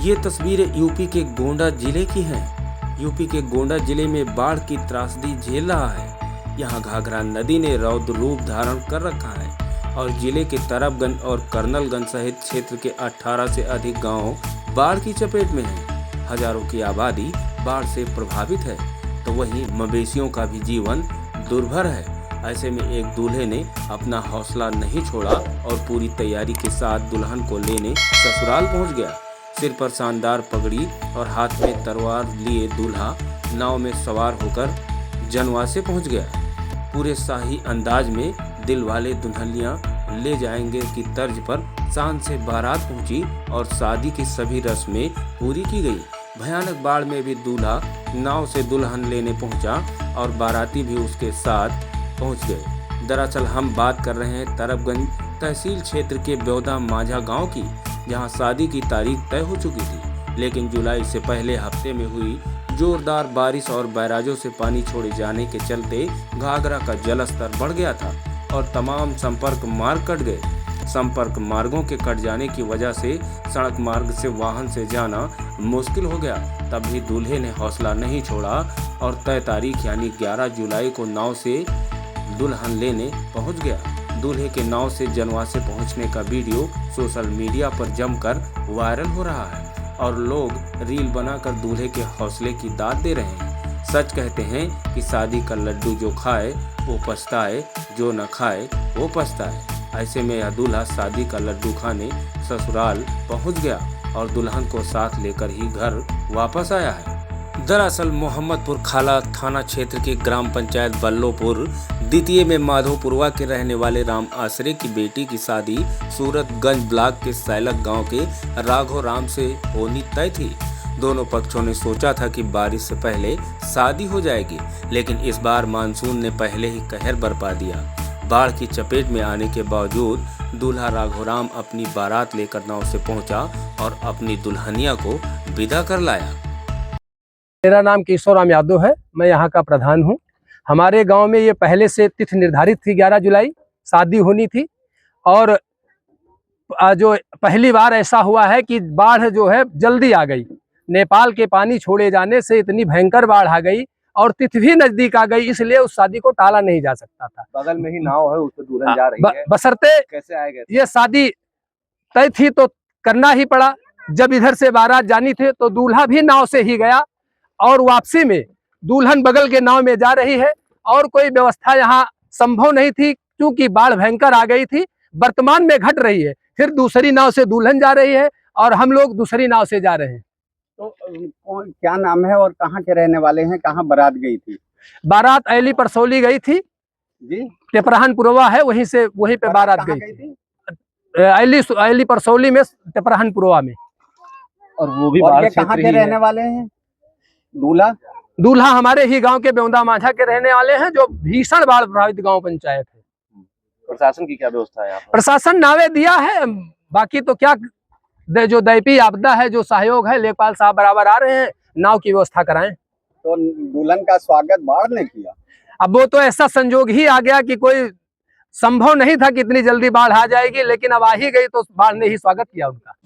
ये तस्वीरें यूपी के गोंडा जिले की हैं। यूपी के गोंडा जिले में बाढ़ की त्रासदी झेल रहा है। यहाँ घाघरा नदी ने रौद्र रूप धारण कर रखा है और जिले के तरबगंज और कर्नलगंज सहित क्षेत्र के 18 से अधिक गांव बाढ़ की चपेट में हैं। हजारों की आबादी बाढ़ से प्रभावित है, तो वहीं मवेशियों का भी जीवन दुर्भर है। ऐसे में एक दूल्हे ने अपना हौसला नहीं छोड़ा और पूरी तैयारी के साथ दुल्हन को लेने ससुराल पहुंच गया। सिर पर शानदार पगड़ी और हाथ में तलवार लिए दूल्हा नाव में सवार होकर जनवासे पहुंच गया। पूरे शाही अंदाज में दिल वाले दुल्हनियां ले जाएंगे की तर्ज पर शान से बारात पहुंची और शादी की सभी रस्में पूरी की गई। भयानक बाढ़ में भी दूल्हा नाव से दुल्हन लेने पहुंचा और बाराती भी उसके साथ पहुंच गए। दरअसल हम बात कर रहे हैं तरबगंज तहसील क्षेत्र के ब्योदा माझा गांव की, जहां शादी की तारीख तय हो चुकी थी, लेकिन जुलाई से पहले हफ्ते में हुई जोरदार बारिश और बैराजों से पानी छोड़े जाने के चलते घाघरा का जलस्तर बढ़ गया था और तमाम संपर्क मार्ग कट गए। संपर्क मार्गों के कट जाने की वजह से सड़क मार्ग से वाहन से जाना मुश्किल हो गया। तब भी दूल्हे ने हौसला नहीं छोड़ा और तय तारीख यानी 11 जुलाई को नाव से दुल्हन लेने पहुंच गया। दूल्हे के नाव से जनवासे पहुंचने का वीडियो सोशल मीडिया पर जमकर वायरल हो रहा है और लोग रील बनाकर दूल्हे के हौसले की दाद दे रहे हैं। सच कहते हैं कि शादी का लड्डू जो खाए वो पछताए, जो न खाए वो पछताए। ऐसे में यह दूल्हा शादी का लड्डू खाने ससुराल पहुंच गया और दुल्हन को साथ लेकर ही घर वापस आया है। दरअसल मोहम्मदपुर खाला थाना क्षेत्र के ग्राम पंचायत बल्लोपुर द्वितीय में माधोपुरवा के रहने वाले राम आसरे की बेटी की शादी सूरतगंज ब्लॉक के सैलक गांव के राघव राम से होनी तय थी। दोनों पक्षों ने सोचा था कि बारिश से पहले शादी हो जाएगी, लेकिन इस बार मानसून ने पहले ही कहर बरपा दिया। बाढ़ की चपेट में आने के बावजूद दूल्हा राघवराम अपनी बारात लेकर नाव से पहुंचा और अपनी दुल्हनिया को विदा कर लाया। मेरा नाम केशवराम यादव है, मैं यहाँ का प्रधान हूँ। हमारे गांव में ये पहले से तिथि निर्धारित थी, 11 जुलाई शादी होनी थी और जो पहली बार ऐसा हुआ है कि बाढ़ जो है जल्दी आ गई। नेपाल के पानी छोड़े जाने से इतनी भयंकर बाढ़ आ गई और तिथि भी नजदीक आ गई, इसलिए उस शादी को टाला नहीं जा सकता था। बगल में ही नाव है, उससे दुल्हन जा रही है, बशर्ते कैसे आएगा? ये शादी तय थी तो करना ही पड़ा। जब इधर से बारात जानी थी तो दूल्हा भी नाव से ही गया और वापसी में दुल्हन बगल के नाव में जा रही है और कोई व्यवस्था यहाँ संभव नहीं थी क्योंकि बाढ़ भयंकर आ गई थी। वर्तमान में घट रही है, फिर दूसरी नाव से दुल्हन जा रही है और हम लोग दूसरी नाव से जा रहे हैं। तो कौन क्या नाम है और कहाँ के रहने वाले हैं? कहाँ बारात गई थी? बारात ऐली परसौली गई थी जी, टेपराहनपुरवा है, वहीं पे बारात गई थी। ऐली परसौली में टेपराहनपुरवा में। और वो भी बाढ़ कहाँ के रहने वाले हैं? दूल्हा हमारे ही गांव के ब्योदा माझा के रहने वाले हैं, जो भीषण बाढ़ प्रभावित गांव पंचायत है। प्रशासन की क्या व्यवस्था है यहाँ पर? प्रशासन नावे दिया है, बाकी तो क्या जो दैवीय आपदा है, जो सहयोग है, लेखपाल साहब बराबर आ रहे हैं, नाव की व्यवस्था कराएं। तो दुल्हन का स्वागत बाढ़ ने किया? अब वो तो ऐसा संजोग ही आ गया कि कोई संभव नहीं था कि इतनी जल्दी बाढ़ आ जाएगी, लेकिन अब आ ही गई तो बाढ़ ने ही स्वागत किया उनका।